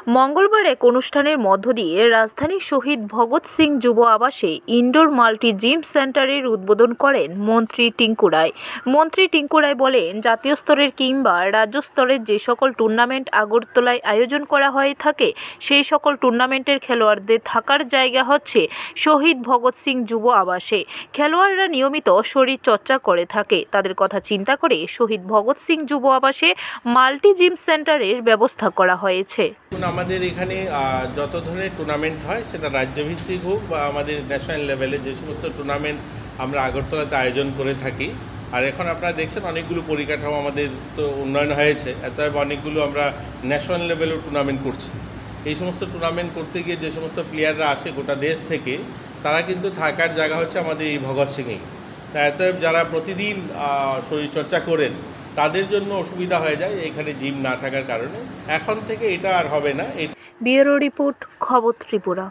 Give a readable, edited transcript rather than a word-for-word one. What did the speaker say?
মঙ্গলবার এক অনুষ্ঠানের মধ্য দিয়ে রাজধানীর শহীদ ভগৎ সিং যুব আবাসে ইনডোর মাল্টি জিম সেন্টারের উদ্বোধন করেন মন্ত্রী টিঙ্কু রায়। মন্ত্রী টিঙ্কু রায় বলেন, জাতীয় স্তরের কিংবা রাজ্য স্তরের যে সকল টুর্নামেন্ট আগরতলায় আয়োজন করা হয়ে থাকে সেই সকল টুর্নামেন্টের খেলোয়াড়দের থাকার জায়গা হচ্ছে শহীদ ভগৎ সিং যুব আবাসে। খেলোয়াড়রা নিয়মিত শরীর চর্চা করে থাকে। তাদের কথা চিন্তা করে শহীদ ভগৎ সিং যুব আবাসে মাল্টি জিম সেন্টারের ব্যবস্থা করা হয়েছে। আমাদের এখানে যত ধরনের টুর্নামেন্ট হয়, সেটা রাজ্যভিত্তিক হোক বা আমাদের ন্যাশনাল লেভেলে যে সমস্ত টুর্নামেন্ট আমরা আগরতলাতে আয়োজন করে থাকি। আর এখন আপনারা দেখছেন অনেকগুলো পরিকাঠামো আমাদের তো উন্নয়ন হয়েছে, অতএব অনেকগুলো আমরা ন্যাশনাল লেভেলেও টুর্নামেন্ট করছি। এই সমস্ত টুর্নামেন্ট করতে গিয়ে যে সমস্ত প্লেয়াররা আসে গোটা দেশ থেকে, তারা কিন্তু থাকার জায়গা হচ্ছে আমাদের এই ভগৎ সিংয়েই। অতএব যারা প্রতিদিন শরীরচর্চা করেন তাদের জন্য অসুবিধা হয়ে যায় এখানে জিম না থাকার কারণে। এখন থেকে এটা আর হবে না। ব্যুরো রিপোর্ট, খবর ত্রিপুরা।